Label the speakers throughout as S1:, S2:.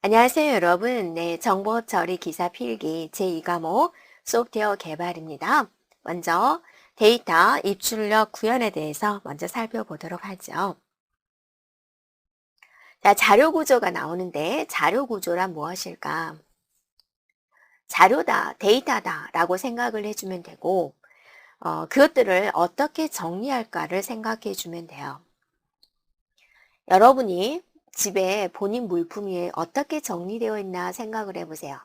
S1: 안녕하세요, 여러분. 네, 정보 처리 기사 필기 제2과목 소프트웨어 개발입니다. 먼저 데이터 입출력 구현에 대해서 먼저 살펴보도록 하죠. 자, 자료 구조가 나오는데 자료 구조란 무엇일까? 자료다, 데이터다 라고 생각을 해주면 되고 그것들을 어떻게 정리할까를 생각해 주면 돼요. 여러분이 집에 본인 물품이 어떻게 정리되어 있나 생각을 해보세요.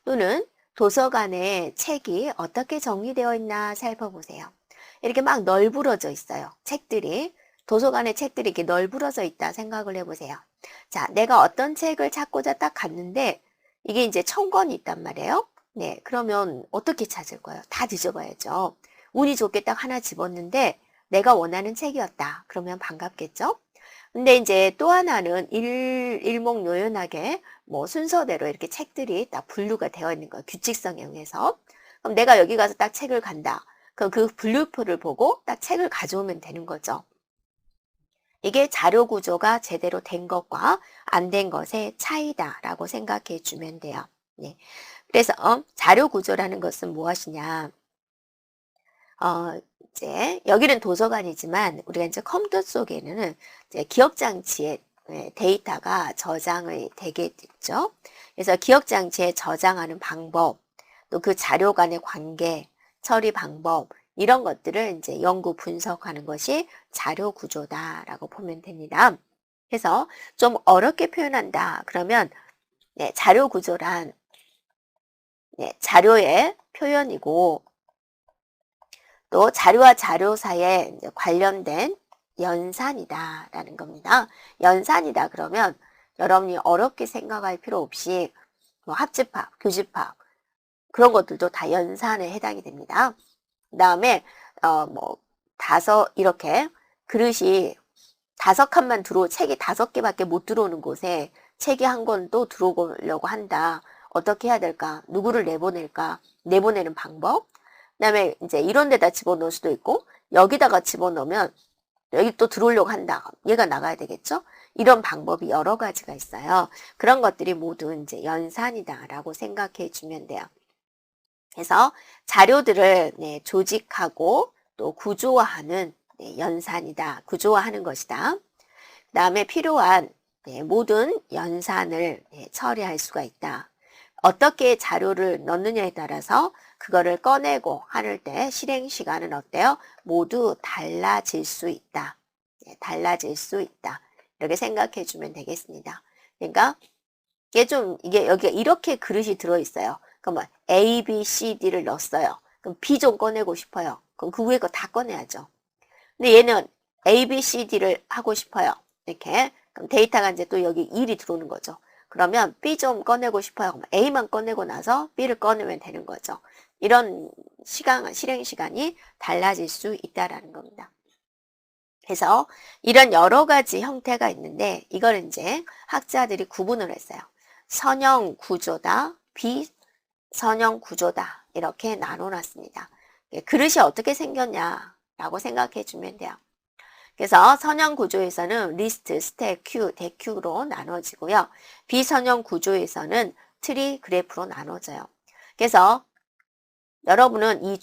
S1: 또는 도서관에 책이 어떻게 정리되어 있나 살펴보세요. 이렇게 막 널브러져 있어요. 책들이. 도서관에 책들이 이렇게 널브러져 있다 생각을 해보세요. 자, 내가 어떤 책을 찾고자 딱 갔는데 이게 이제 1000권이 있단 말이에요. 네, 그러면 어떻게 찾을 거예요? 다 뒤져봐야죠. 운이 좋게 딱 하나 집었는데 내가 원하는 책이었다. 그러면 반갑겠죠? 근데 이제 또 하나는 일목요연하게 뭐 순서대로 이렇게 책들이 딱 분류가 되어 있는 거예요. 규칙성에 의해서. 그럼 내가 여기 가서 딱 책을 간다. 그럼 그 분류표를 보고 딱 책을 가져오면 되는 거죠. 이게 자료 구조가 제대로 된 것과 안 된 것의 차이다라고 생각해 주면 돼요. 네. 그래서 자료 구조라는 것은 무엇이냐? 이제 여기는 도서관이지만 우리가 이제 컴퓨터 속에는 이제 기억 장치에 데이터가 저장이 되게 됐죠. 그래서 기억 장치에 저장하는 방법, 또 그 자료 간의 관계, 처리 방법 이런 것들을 이제 연구 분석하는 것이 자료 구조다라고 보면 됩니다. 그래서 좀 어렵게 표현한다. 그러면 자료 구조란 자료의 표현이고 또 자료와 자료 사이에 관련된 연산이다라는 겁니다. 연산이다 그러면 여러분이 어렵게 생각할 필요 없이 뭐 합집합, 교집합 그런 것들도 다 연산에 해당이 됩니다. 그 다음에 뭐 이렇게 그릇이 5칸만 책이 5개밖에 못 들어오는 곳에 책이 한 권도 들어오려고 한다. 어떻게 해야 될까? 누구를 내보낼까? 내보내는 방법. 그다음에 이제 이런 데다 집어넣을 수도 있고 여기다가 집어넣으면 여기 또 들어오려고 한다. 얘가 나가야 되겠죠? 이런 방법이 여러 가지가 있어요. 그런 것들이 모두 이제 연산이다라고 생각해 주면 돼요. 그래서 자료들을 조직하고 또 구조화하는 연산이다. 구조화하는 것이다. 그 다음에 필요한 모든 연산을 처리할 수가 있다. 어떻게 자료를 넣느냐에 따라서 그거를 꺼내고 할 때 실행 시간은 어때요? 모두 달라질 수 있다. 달라질 수 있다. 이렇게 생각해 주면 되겠습니다. 그러니까 이게 여기가 이렇게 그릇이 들어있어요. 그럼 뭐 A, B, C, D를 넣었어요. 그럼 B 좀 꺼내고 싶어요. 그럼 그 위에 거 다 꺼내야죠. 근데 얘는 A, B, C, D를 하고 싶어요. 이렇게. 그럼 데이터가 이제 또 여기 1이 들어오는 거죠. 그러면 B 좀 꺼내고 싶어요. 그럼 A만 꺼내고 나서 B를 꺼내면 되는 거죠. 이런 실행 시간이 달라질 수 있다라는 겁니다. 그래서 이런 여러 가지 형태가 있는데 이걸 이제 학자들이 구분을 했어요. 선형 구조다, 비선형 구조다 이렇게 나눠놨습니다. 그릇이 어떻게 생겼냐라고 생각해 주면 돼요. 그래서 선형 구조에서는 리스트, 스택, 큐, 대큐로 나눠지고요. 비선형 구조에서는 트리, 그래프로 나눠져요. 그래서 여러분은 이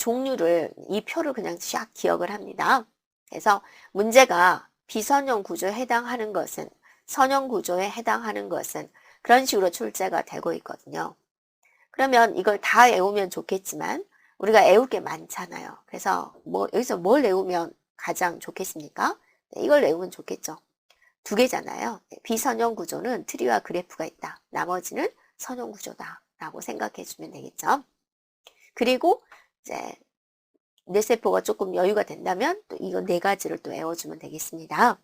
S1: 표를 그냥 쫙 기억을 합니다. 그래서 문제가 비선형 구조에 해당하는 것은 선형 구조에 해당하는 것은 그런 식으로 출제가 되고 있거든요. 그러면 이걸 다 외우면 좋겠지만 우리가 외울 게 많잖아요. 그래서 여기서 뭘 외우면 가장 좋겠습니까? 이걸 외우면 좋겠죠. 2개잖아요. 비선형 구조는 트리와 그래프가 있다. 나머지는 선형 구조다. 라고 생각해 주면 되겠죠. 그리고 이제 뇌세포가 조금 여유가 된다면 또 이거 4가지를 또 외워주면 되겠습니다.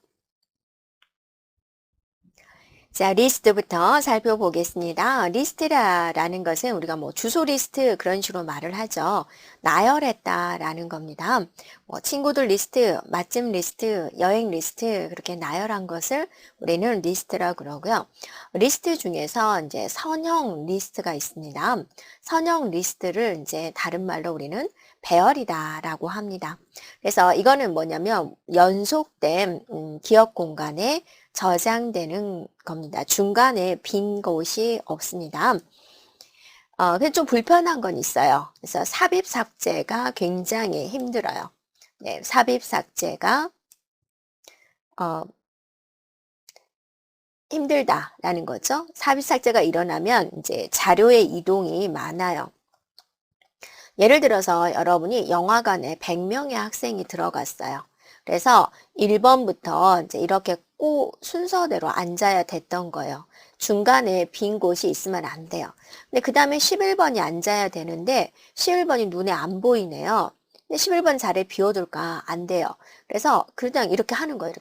S1: 자, 리스트부터 살펴보겠습니다. 리스트라는 것은 우리가 뭐 주소 리스트 그런 식으로 말을 하죠. 나열했다라는 겁니다. 뭐 친구들 리스트, 맛집 리스트, 여행 리스트 그렇게 나열한 것을 우리는 리스트라고 그러고요. 리스트 중에서 이제 선형 리스트가 있습니다. 선형 리스트를 이제 다른 말로 우리는 배열이다라고 합니다. 그래서 이거는 뭐냐면 연속된 기억 공간에 저장되는 겁니다. 중간에 빈 곳이 없습니다. 그래서 좀 불편한 건 있어요. 그래서 삽입 삭제가 굉장히 힘들어요. 네, 삽입 삭제가 힘들다라는 거죠. 삽입 삭제가 일어나면 이제 자료의 이동이 많아요. 예를 들어서 여러분이 영화관에 100명의 학생이 들어갔어요. 그래서 1번부터 이제 이렇게 꼭 순서대로 앉아야 됐던 거예요. 중간에 빈 곳이 있으면 안 돼요. 근데 그 다음에 11번이 앉아야 되는데 11번이 눈에 안 보이네요. 근데 11번 자리에 비워둘까? 안 돼요. 그래서 그냥 이렇게 하는 거예요.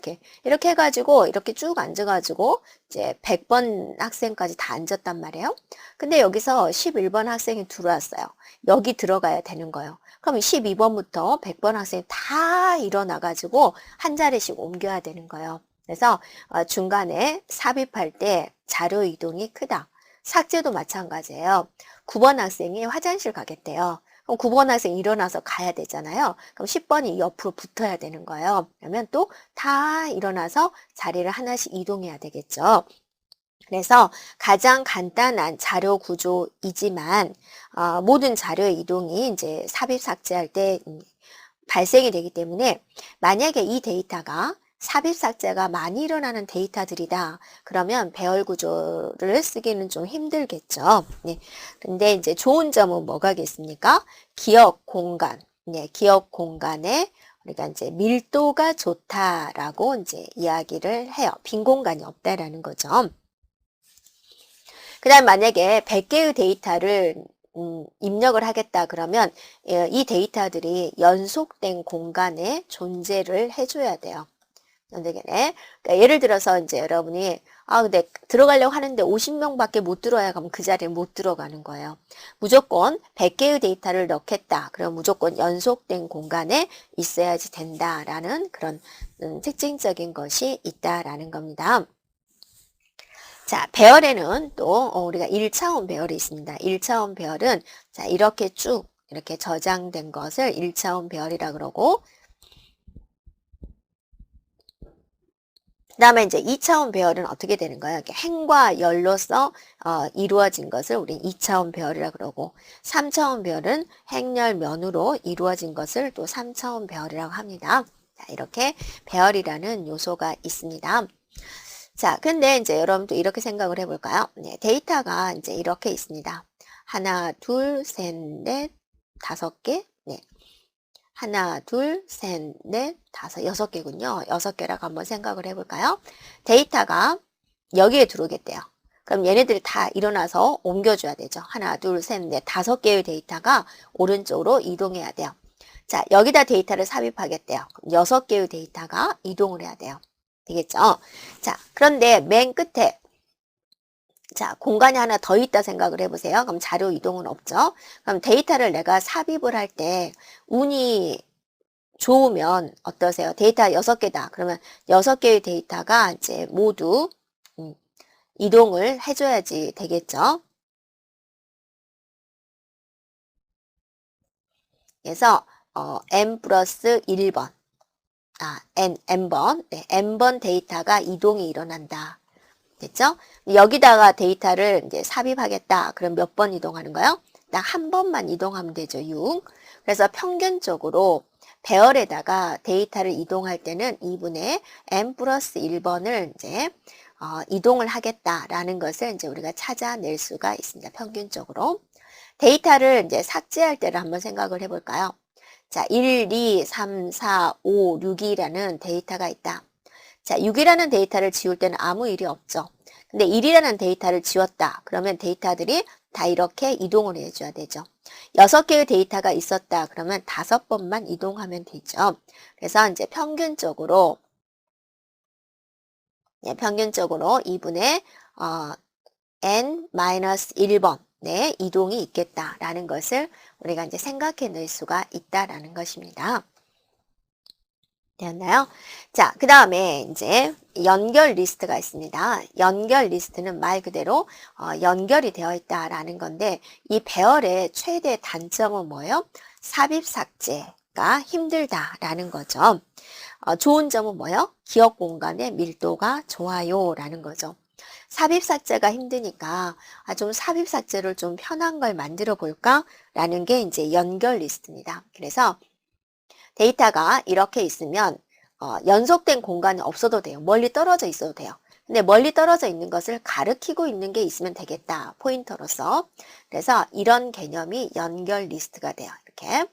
S1: 이렇게 해가지고 이렇게 쭉 앉아가지고 이제 100번 학생까지 다 앉았단 말이에요. 근데 여기서 11번 학생이 들어왔어요. 여기 들어가야 되는 거예요. 그럼 12번부터 100번 학생이 다 일어나가지고 한 자리씩 옮겨야 되는 거예요. 그래서 중간에 삽입할 때 자료 이동이 크다. 삭제도 마찬가지예요. 9번 학생이 화장실 가겠대요. 그럼 9번 학생이 일어나서 가야 되잖아요. 그럼 10번이 옆으로 붙어야 되는 거예요. 그러면 또 다 일어나서 자리를 하나씩 이동해야 되겠죠. 그래서 가장 간단한 자료 구조이지만 모든 자료의 이동이 이제 삽입 삭제할 때 발생이 되기 때문에 만약에 이 데이터가 삽입 삭제가 많이 일어나는 데이터들이다. 그러면 배열 구조를 쓰기는 좀 힘들겠죠. 네. 근데 이제 좋은 점은 뭐가겠습니까? 기억 공간. 네, 기억 공간에 우리가 이제 밀도가 좋다라고 이제 이야기를 해요. 빈 공간이 없다라는 거죠. 그 다음 만약에 100개의 데이터를 입력을 하겠다 그러면 이 데이터들이 연속된 공간에 존재를 해줘야 돼요. 그러니까 예를 들어서 이제 여러분이 근데 들어가려고 하는데 50명밖에 못 들어야 그럼 그 자리에 못 들어가는 거예요. 무조건 100개의 데이터를 넣겠다. 그럼 무조건 연속된 공간에 있어야지 된다라는 그런 특징적인 것이 있다라는 겁니다. 자, 배열에는 또 우리가 1차원 배열이 있습니다. 1차원 배열은 자, 이렇게 쭉 이렇게 저장된 것을 1차원 배열이라 그러고 그 다음에 이제 2차원 배열은 어떻게 되는 거예요? 이렇게 행과 열로서 이루어진 것을 우리 2차원 배열이라 그러고 3차원 배열은 행열면으로 이루어진 것을 또 3차원 배열이라고 합니다. 자, 이렇게 배열이라는 요소가 있습니다. 자, 근데 이제 여러분도 이렇게 생각을 해볼까요? 네, 데이터가 이제 이렇게 있습니다. 하나, 둘, 셋, 넷, 5개. 네. 하나, 둘, 셋, 넷, 5, 6개군요. 6개라고 한번 생각을 해볼까요? 데이터가 여기에 들어오겠대요. 그럼 얘네들이 다 일어나서 옮겨줘야 되죠. 하나, 둘, 셋, 넷, 5개의 데이터가 오른쪽으로 이동해야 돼요. 자, 여기다 데이터를 삽입하겠대요. 그럼 6개의 데이터가 이동을 해야 돼요. 되겠죠? 자, 그런데 맨 끝에 자, 공간이 하나 더 있다 생각을 해보세요. 그럼 자료 이동은 없죠? 그럼 데이터를 내가 삽입을 할 때 운이 좋으면 어떠세요? 데이터 6개다. 그러면 6개의 데이터가 이제 모두 이동을 해줘야지 되겠죠? 그래서 n 플러스 1번 n번 네, n번 데이터가 이동이 일어난다. 됐죠? 여기다가 데이터를 이제 삽입하겠다. 그럼 몇 번 이동하는 거예요? 딱 한 번만 이동하면 되죠. 6. 그래서 평균적으로 배열에다가 데이터를 이동할 때는 2분의 n 플러스 1번을 이제 이동을 하겠다라는 것을 이제 우리가 찾아낼 수가 있습니다. 평균적으로. 데이터를 이제 삭제할 때를 한번 생각을 해볼까요? 자, 1, 2, 3, 4, 5, 6이라는 데이터가 있다. 자, 6이라는 데이터를 지울 때는 아무 일이 없죠. 근데 1이라는 데이터를 지웠다. 그러면 데이터들이 다 이렇게 이동을 해줘야 되죠. 6개의 데이터가 있었다. 그러면 5번만 이동하면 되죠. 그래서 이제 평균적으로 2분의 n-1번 네, 이동이 있겠다라는 것을 우리가 이제 생각해낼 수가 있다라는 것입니다. 되었나요? 자, 그 다음에 이제 연결 리스트가 있습니다. 연결 리스트는 말 그대로 연결이 되어 있다라는 건데 이 배열의 최대 단점은 뭐예요? 삽입 삭제. 힘들다라는 거죠. 좋은 점은 뭐예요? 기억 공간의 밀도가 좋아요라는 거죠. 삽입 삭제가 힘드니까 좀 삽입 삭제를 좀 편한 걸 만들어 볼까라는 게 이제 연결 리스트입니다. 그래서 데이터가 이렇게 있으면 연속된 공간이 없어도 돼요. 멀리 떨어져 있어도 돼요. 근데 멀리 떨어져 있는 것을 가리키고 있는 게 있으면 되겠다. 포인터로서. 그래서 이런 개념이 연결 리스트가 돼요. 이렇게.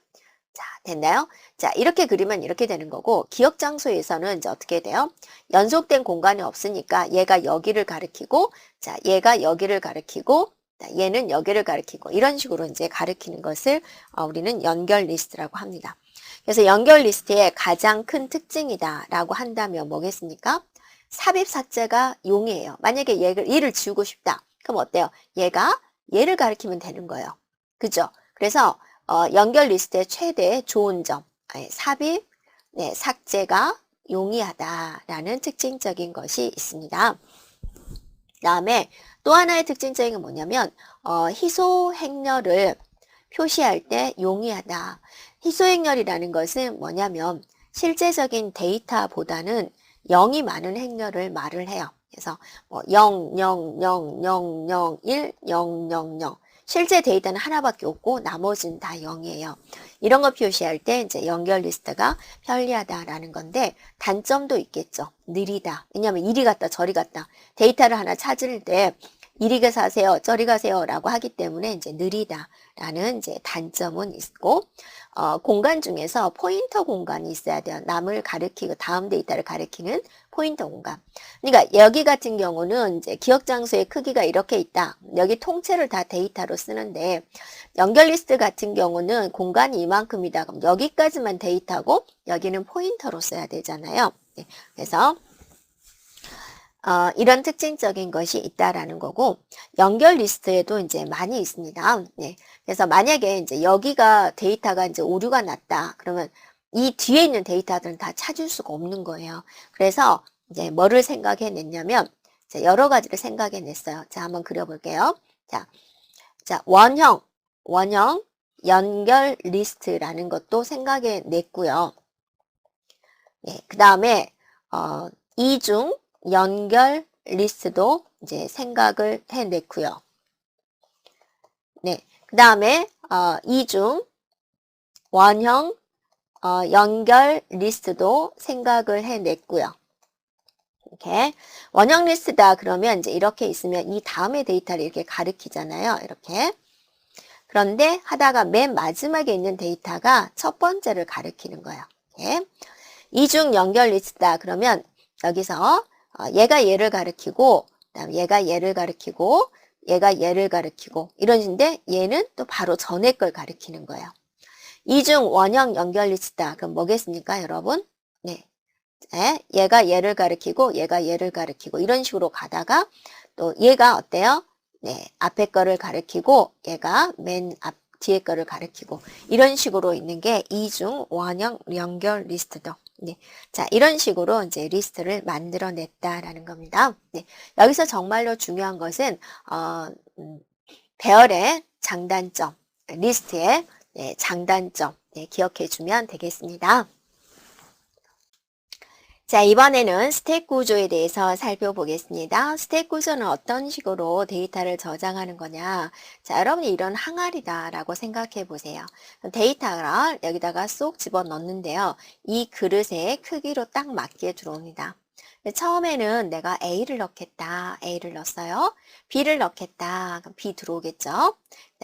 S1: 자, 됐나요? 자, 이렇게 그리면 이렇게 되는 거고, 기억 장소에서는 이제 어떻게 돼요? 연속된 공간이 없으니까 얘가 여기를 가리키고, 자, 얘가 여기를 가리키고, 자, 얘는 여기를 가리키고, 이런 식으로 이제 가리키는 것을 우리는 연결 리스트라고 합니다. 그래서 연결 리스트의 가장 큰 특징이다라고 한다면 뭐겠습니까? 삽입 삭제가 용이해요. 만약에 얘를 지우고 싶다. 그럼 어때요? 얘가 얘를 가리키면 되는 거예요. 그죠? 그래서 연결 리스트의 최대 좋은 점, 삽입, 삭제가 용이하다라는 특징적인 것이 있습니다. 그 다음에 또 하나의 특징적인 건 뭐냐면 희소 행렬을 표시할 때 용이하다. 희소 행렬이라는 것은 뭐냐면 실제적인 데이터보다는 0이 많은 행렬을 말을 해요. 그래서 0, 0, 0, 0, 0, 1, 0, 0, 0. 실제 데이터는 하나밖에 없고 나머지는 다 0이에요. 이런 거 표시할 때 이제 연결 리스트가 편리하다라는 건데 단점도 있겠죠. 느리다. 왜냐하면 이리 갔다 저리 갔다. 데이터를 하나 찾을 때 이리 가세요, 저리 가세요 라고 하기 때문에 이제 느리다라는 이제 단점은 있고, 공간 중에서 포인터 공간이 있어야 돼요. 남을 가리키고 다음 데이터를 가리키는 포인터 공간. 그러니까 여기 같은 경우는 이제 기억 장소의 크기가 이렇게 있다. 여기 통째를 다 데이터로 쓰는데, 연결 리스트 같은 경우는 공간이 이만큼이다. 그럼 여기까지만 데이터고, 여기는 포인터로 써야 되잖아요. 네, 그래서 이런 특징적인 것이 있다라는 거고, 연결 리스트에도 이제 많이 있습니다. 네. 그래서 만약에 이제 여기가 데이터가 이제 오류가 났다. 그러면 이 뒤에 있는 데이터들은 다 찾을 수가 없는 거예요. 그래서 이제 뭐를 생각해냈냐면, 여러 가지를 생각해냈어요. 자, 한번 그려볼게요. 자, 원형 연결 리스트라는 것도 생각해냈고요. 네. 그 다음에, 이중 연결 리스트도 이제 생각을 해냈고요. 네, 그 다음에 이중 원형 연결 리스트도 생각을 해냈고요. 이렇게 원형 리스트다 그러면 이제 이렇게 있으면 이 다음의 데이터를 이렇게 가리키잖아요. 이렇게. 그런데 하다가 맨 마지막에 있는 데이터가 첫 번째를 가리키는 거예요. 이렇게. 이중 연결 리스트다 그러면 여기서 얘가 얘를 가리키고, 그다음에 얘가 얘를 가리키고, 얘가 얘를 가리키고, 이런 식인데 얘는 또 바로 전에 걸 가리키는 거예요. 이중 원형 연결 리스트다. 그럼 뭐겠습니까, 여러분? 네. 얘가 얘를 가리키고, 얘가 얘를 가리키고, 이런 식으로 가다가 또 얘가 어때요? 네. 앞에 거를 가리키고, 얘가 맨 뒤에 거를 가리키고, 이런 식으로 있는 게 이중 원형 연결 리스트죠. 네. 자, 이런 식으로 이제 리스트를 만들어냈다라는 겁니다. 네. 여기서 정말로 중요한 것은, 배열의 장단점, 리스트의 장단점, 기억해 주면 되겠습니다. 자, 이번에는 스택 구조에 대해서 살펴보겠습니다. 스택 구조는 어떤 식으로 데이터를 저장하는 거냐. 자, 여러분이 이런 항아리다라고 생각해 보세요. 데이터를 여기다가 쏙 집어 넣는데요. 이 그릇의 크기로 딱 맞게 들어옵니다. 처음에는 내가 A를 넣겠다. A를 넣었어요. B를 넣겠다. 그럼 B 들어오겠죠.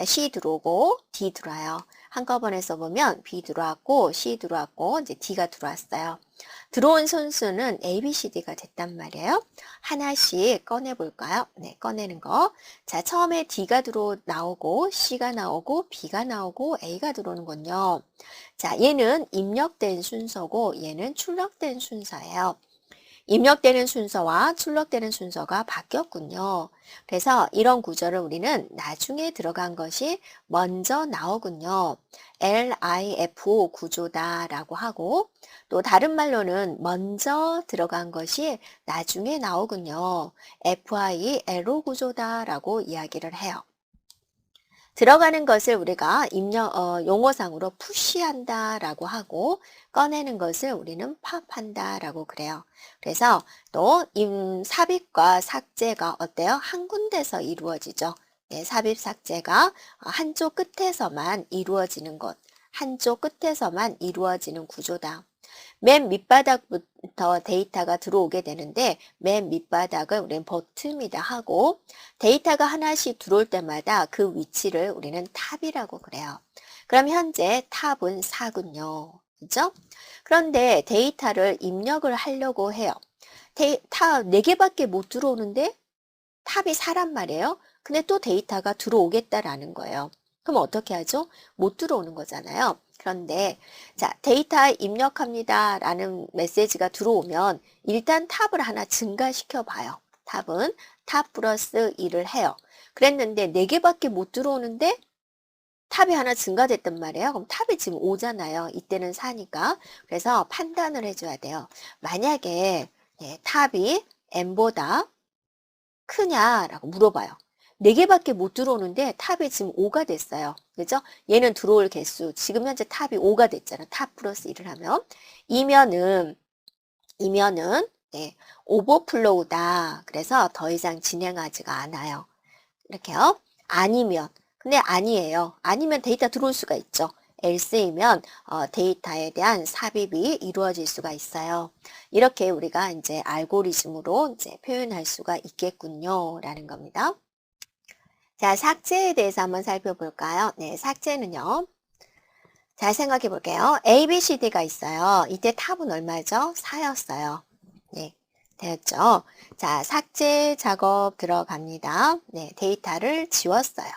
S1: C 들어오고 D 들어와요. 한꺼번에 써보면 B 들어왔고 C 들어왔고 이제 D가 들어왔어요. 들어온 선수는 A, B, C, D가 됐단 말이에요. 하나씩 꺼내볼까요? 네, 꺼내는 거. 자, 처음에 D가 나오고 C가 나오고 B가 나오고 A가 들어오는군요. 자, 얘는 입력된 순서고 얘는 출력된 순서예요. 입력되는 순서와 출력되는 순서가 바뀌었군요. 그래서 이런 구조를 우리는 나중에 들어간 것이 먼저 나오군요. LIFO 구조다라고 하고 또 다른 말로는 먼저 들어간 것이 나중에 나오군요. FILO 구조다라고 이야기를 해요. 들어가는 것을 우리가 용어상으로 푸시한다라고 하고 꺼내는 것을 우리는 팝한다라고 그래요. 그래서 또 삽입과 삭제가 어때요? 한 군데서 이루어지죠. 네, 삽입 삭제가 한쪽 끝에서만 이루어지는 것, 한쪽 끝에서만 이루어지는 구조다. 맨 밑바닥부터 데이터가 들어오게 되는데 맨 밑바닥을 우리는 버튼이다 하고 데이터가 하나씩 들어올 때마다 그 위치를 우리는 탑이라고 그래요. 그럼 현재 탑은 4군요. 그죠? 그런데 데이터를 입력을 하려고 해요. 탑 4개밖에 못 들어오는데 탑이 4란 말이에요. 근데 또 데이터가 들어오겠다라는 거예요. 그럼 어떻게 하죠? 못 들어오는 거잖아요. 그런데 자, 데이터 입력합니다 라는 메시지가 들어오면 일단 탑을 하나 증가시켜 봐요. 탑은 탑 플러스 1을 해요. 그랬는데 4개밖에 못 들어오는데 탑이 하나 증가됐단 말이에요. 그럼 탑이 지금 5잖아요. 이때는 4니까. 그래서 판단을 해줘야 돼요. 만약에 탑이 n보다 크냐라고 물어봐요. 4개밖에 못 들어오는데 탑이 지금 5가 됐어요. 그죠? 얘는 들어올 개수. 지금 현재 탑이 5가 됐잖아. 탑 플러스 1을 하면. 이면은 오버플로우다. 그래서 더 이상 진행하지가 않아요. 이렇게요. 아니면. 근데 아니에요. 아니면 데이터 들어올 수가 있죠. else이면 데이터에 대한 삽입이 이루어질 수가 있어요. 이렇게 우리가 이제 알고리즘으로 이제 표현할 수가 있겠군요. 라는 겁니다. 자, 삭제에 대해서 한번 살펴볼까요? 네, 삭제는요. 잘 생각해 볼게요. A, B, C, D가 있어요. 이때 탑은 얼마죠? 4였어요. 네, 되었죠? 자, 삭제 작업 들어갑니다. 네, 데이터를 지웠어요.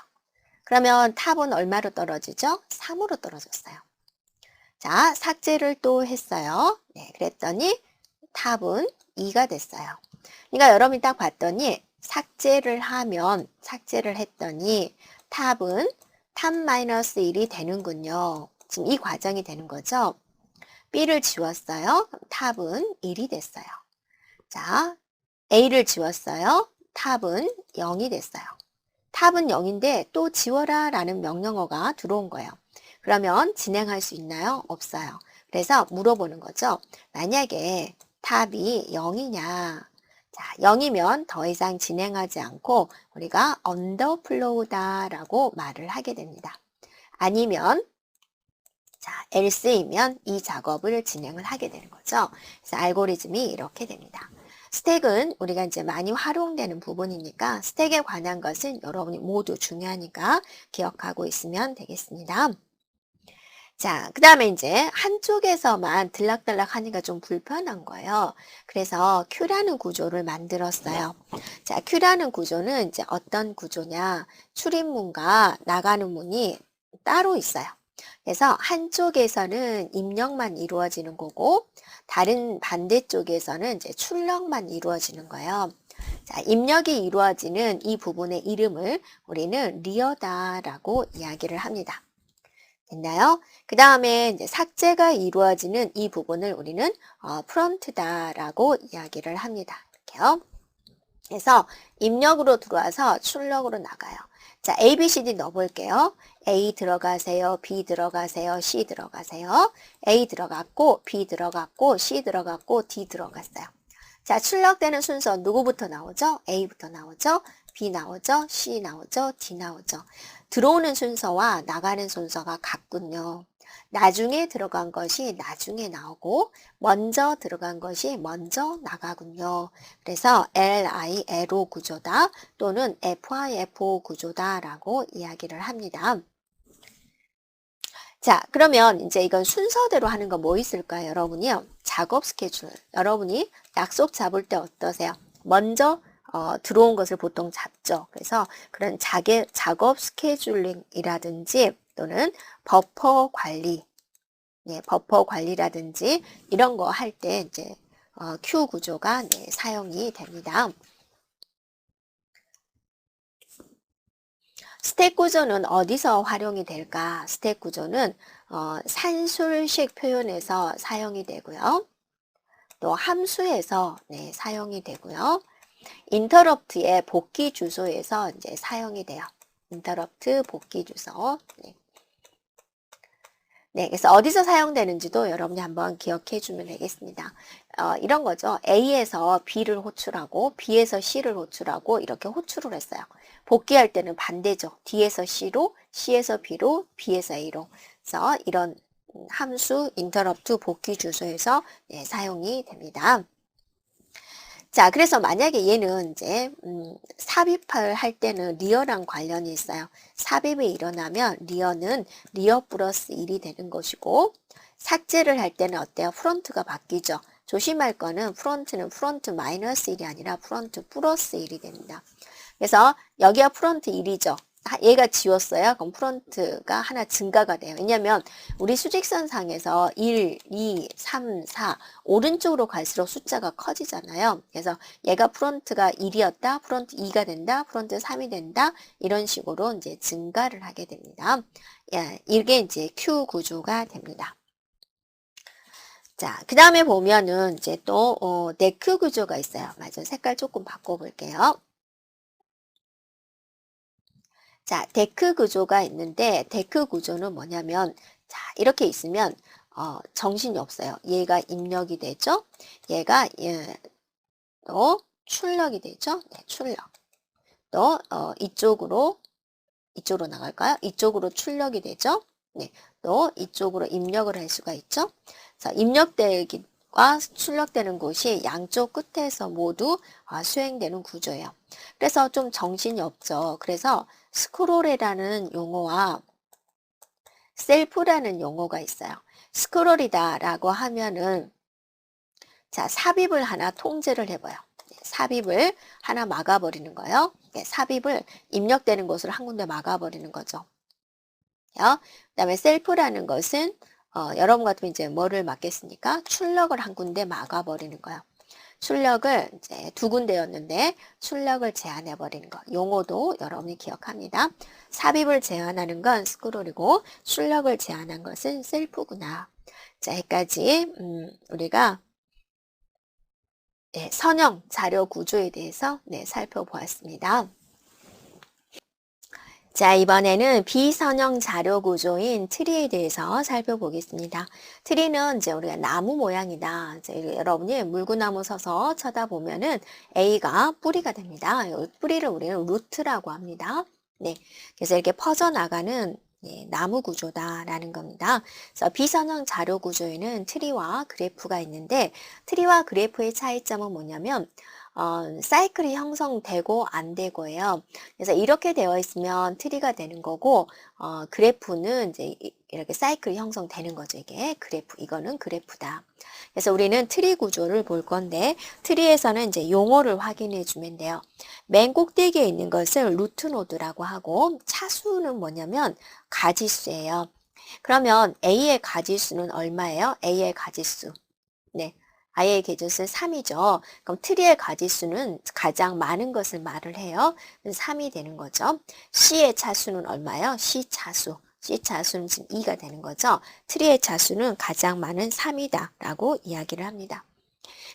S1: 그러면 탑은 얼마로 떨어지죠? 3으로 떨어졌어요. 자, 삭제를 또 했어요. 네, 그랬더니 탑은 2가 됐어요. 그러니까 여러분이 딱 봤더니 삭제를 했더니 탑은 탑 마이너스 1이 되는군요. 지금 이 과정이 되는 거죠. B를 지웠어요. 탑은 1이 됐어요. 자, A를 지웠어요. 탑은 0이 됐어요. 탑은 0인데 또 지워라 라는 명령어가 들어온 거예요. 그러면 진행할 수 있나요? 없어요. 그래서 물어보는 거죠. 만약에 탑이 0이냐? 자, 0이면 더 이상 진행하지 않고 우리가 언더플로우다 라고 말을 하게 됩니다. 아니면 자, else이면 이 작업을 진행을 하게 되는 거죠. 그래서 알고리즘이 이렇게 됩니다. 스택은 우리가 이제 많이 활용되는 부분이니까 스택에 관한 것은 여러분이 모두 중요하니까 기억하고 있으면 되겠습니다. 자, 그 다음에 이제 한쪽에서만 들락달락 하니까 좀 불편한 거예요. 그래서 Q라는 구조를 만들었어요. 자, Q라는 구조는 이제 어떤 구조냐. 출입문과 나가는 문이 따로 있어요. 그래서 한쪽에서는 입력만 이루어지는 거고 다른 반대쪽에서는 이제 출력만 이루어지는 거예요. 자, 입력이 이루어지는 이 부분의 이름을 우리는 리어다라고 이야기를 합니다. 됐나요? 그 다음에 이제 삭제가 이루어지는 이 부분을 우리는 프론트다라고 이야기를 합니다. 이렇게요. 그래서 입력으로 들어와서 출력으로 나가요. 자, A, B, C, D 넣어볼게요. A 들어가세요. B 들어가세요. C 들어가세요. A 들어갔고, B 들어갔고, C 들어갔고, D 들어갔어요. 자, 출력되는 순서 누구부터 나오죠? A부터 나오죠? B 나오죠? C 나오죠? D 나오죠? 들어오는 순서와 나가는 순서가 같군요. 나중에 들어간 것이 나중에 나오고 먼저 들어간 것이 먼저 나가군요. 그래서 LILO 구조다 또는 FIFO 구조다라고 이야기를 합니다. 자, 그러면 이제 이건 순서대로 하는 거 뭐 있을까요, 여러분이요? 작업 스케줄. 여러분이 약속 잡을 때 어떠세요? 먼저 들어온 것을 보통 잡죠. 그래서 그런 작업 스케줄링이라든지 또는 버퍼 관리, 버퍼 관리라든지 이런 거 할 때 이제 Q 구조가 사용이 됩니다. 스택 구조는 어디서 활용이 될까? 스택 구조는 산술식 표현에서 사용이 되고요. 또 함수에서 사용이 되고요. 인터럽트의 복귀 주소에서 이제 사용이 돼요. interrupt 복귀 주소. 네. 네, 그래서 어디서 사용되는지도 여러분이 한번 기억해 주면 되겠습니다. 이런 거죠. A에서 B를 호출하고 B에서 C를 호출하고 이렇게 호출을 했어요. 복귀할 때는 반대죠. D에서 C로, C에서 B로, B에서 A로. 그래서 이런 함수 interrupt 복귀 주소에서 네, 사용이 됩니다. 자, 그래서 만약에 얘는 이제 삽입을 할 때는 리어랑 관련이 있어요. 삽입이 일어나면 리어는 리어 플러스 1이 되는 것이고 삭제를 할 때는 어때요? 프론트가 바뀌죠. 조심할 거는 프론트는 프론트 마이너스 1이 아니라 프론트 플러스 1이 됩니다. 그래서 여기가 프론트 1이죠. 얘가 지웠어요. 그럼 프론트가 하나 증가가 돼요. 왜냐면 우리 수직선상에서 1, 2, 3, 4 오른쪽으로 갈수록 숫자가 커지잖아요. 그래서 얘가 프론트가 1이었다. 프론트 2가 된다. 프론트 3이 된다. 이런 식으로 이제 증가를 하게 됩니다. 예, 이게 이제 Q 구조가 됩니다. 자, 그 다음에 보면은 이제 또 네크 구조가 있어요. 맞아. 색깔 조금 바꿔볼게요. 자, 데크 구조가 있는데 데크 구조는 뭐냐면 자, 이렇게 있으면 정신이 없어요. 얘가 입력이 되죠. 얘가 또 출력이 되죠. 네, 출력. 또 이쪽으로 나갈까요? 이쪽으로 출력이 되죠. 네, 또 이쪽으로 입력을 할 수가 있죠. 자, 입력되기와 출력되는 곳이 양쪽 끝에서 모두 수행되는 구조예요. 그래서 좀 정신이 없죠. 그래서 스크롤이라는 용어와 셀프라는 용어가 있어요. 스크롤이다라고 하면은 자, 삽입을 하나 통제를 해봐요. 삽입을 하나 막아버리는 거예요. 삽입을 입력되는 곳을 한 군데 막아버리는 거죠. 그 다음에 셀프라는 것은 여러분 같으면 이제 뭐를 막겠습니까? 출력을 한 군데 막아버리는 거예요. 출력을 이제 두 군데였는데 출력을 제한해 버리는 것. 용어도 여러분이 기억합니다. 삽입을 제한하는 건 스크롤이고 출력을 제한한 것은 셀프구나. 자, 여기까지 우리가 선형 자료 구조에 대해서 살펴보았습니다. 자, 이번에는 비선형 자료 구조인 트리에 대해서 살펴보겠습니다. 트리는 이제 우리가 나무 모양이다. 이제 여러분이 물구나무 서서 쳐다보면은 A가 뿌리가 됩니다. 이 뿌리를 우리는 루트라고 합니다. 네. 그래서 이렇게 퍼져나가는 나무 구조다라는 겁니다. 그래서 비선형 자료 구조에는 트리와 그래프가 있는데 트리와 그래프의 차이점은 뭐냐면 사이클이 형성되고 안 되고예요. 그래서 이렇게 되어 있으면 트리가 되는 거고, 그래프는 이제 이렇게 사이클이 형성되는 거죠. 이게 그래프, 이거는 그래프다. 그래서 우리는 트리 구조를 볼 건데, 트리에서는 이제 용어를 확인해 주면 돼요. 맨 꼭대기에 있는 것을 루트 노드라고 하고, 차수는 뭐냐면 가지수예요. 그러면 A의 가지수는 얼마예요? A의 가지수. 네. I의 개조수는 3이죠. 그럼 트리의 가지수는 가장 많은 것을 말을 해요. 3이 되는 거죠. C의 차수는 얼마예요? C 차수. C 차수는 지금 2가 되는 거죠. 트리의 차수는 가장 많은 3이다 라고 이야기를 합니다.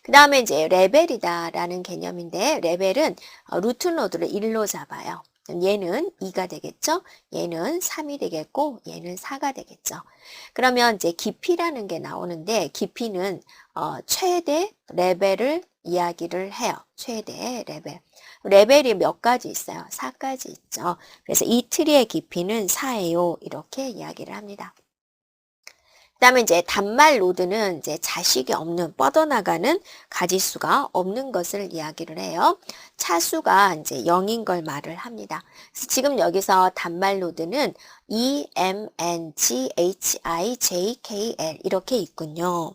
S1: 그 다음에 이제 레벨이다 라는 개념인데 레벨은 루트 노드를 1로 잡아요. 얘는 2가 되겠죠? 얘는 3이 되겠고 얘는 4가 되겠죠. 그러면 이제 깊이라는 게 나오는데 깊이는 최대 레벨을 이야기를 해요. 최대 레벨. 레벨이 몇 가지 있어요? 4가지 있죠. 그래서 이 트리의 깊이는 4예요. 이렇게 이야기를 합니다. 그 다음에 이제 단말 노드는 이제 자식이 없는, 뻗어나가는 가지수가 없는 것을 이야기를 해요. 차수가 이제 0인 걸 말을 합니다. 그래서 지금 여기서 단말 노드는 E, M, N, G, H, I, J, K, L 이렇게 있군요.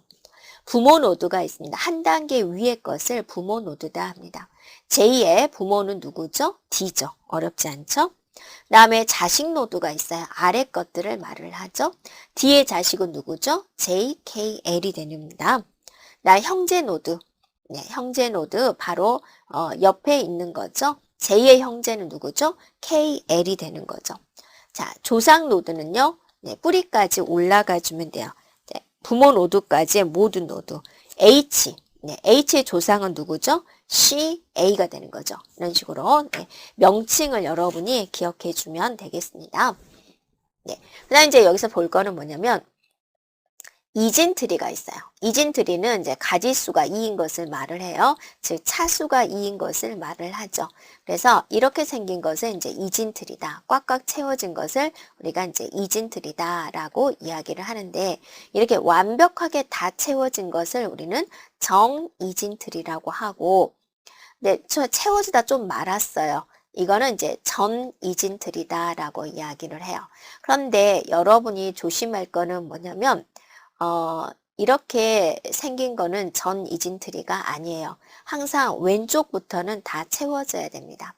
S1: 부모 노드가 있습니다. 한 단계 위의 것을 부모 노드다 합니다. J의 부모는 누구죠? D죠. 어렵지 않죠? 그 다음에 자식 노드가 있어요. 아래 것들을 말을 하죠. D의 자식은 누구죠? J, K, L이 됩니다. 나 형제 노드. 네, 형제 노드 바로 옆에 있는 거죠. J의 형제는 누구죠? K, L이 되는 거죠. 자, 조상 노드는요. 네, 뿌리까지 올라가 주면 돼요. 네, 부모 노드까지의 모든 노드. H. 네, H의 조상은 누구죠? she, a가 되는 거죠. 이런 식으로 네, 명칭을 여러분이 기억해 주면 되겠습니다. 네. 그 다음에 이제 여기서 볼 거는 뭐냐면 이진트리가 있어요. 이진트리는 이제 가지수가 2인 것을 말을 해요. 즉 차수가 2인 것을 말을 하죠. 그래서 이렇게 생긴 것은 이제 이진트리다. 꽉꽉 채워진 것을 우리가 이제 이진트리다라고 이야기를 하는데 이렇게 완벽하게 다 채워진 것을 우리는 정이진트리라고 하고 네, 채워지다 좀 말았어요. 이거는 이제 전이진트리다라고 이야기를 해요. 그런데 여러분이 조심할 거는 뭐냐면 이렇게 생긴 거는 전 이진트리가 아니에요. 항상 왼쪽부터는 다 채워져야 됩니다.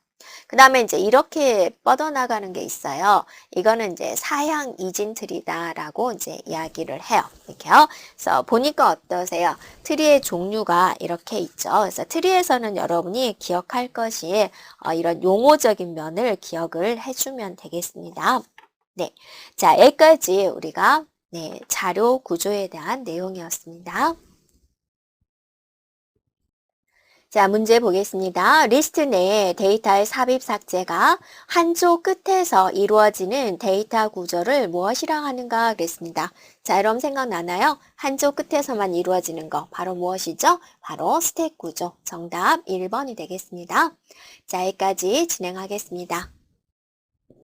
S1: 그 다음에 이제 이렇게 뻗어나가는 게 있어요. 이거는 이제 사양 이진트리다라고 이제 이야기를 해요. 이렇게요. 그래서 보니까 어떠세요? 트리의 종류가 이렇게 있죠. 그래서 트리에서는 여러분이 기억할 것이 이런 용어적인 면을 기억을 해주면 되겠습니다. 네. 자, 여기까지 우리가 네, 자료 구조에 대한 내용이었습니다. 자, 문제 보겠습니다. 리스트 내에 데이터의 삽입 삭제가 한쪽 끝에서 이루어지는 데이터 구조를 무엇이라 하는가 그랬습니다. 자, 여러분 생각나나요? 한쪽 끝에서만 이루어지는 거 바로 무엇이죠? 바로 스택 구조. 정답 1번이 되겠습니다. 자, 여기까지 진행하겠습니다.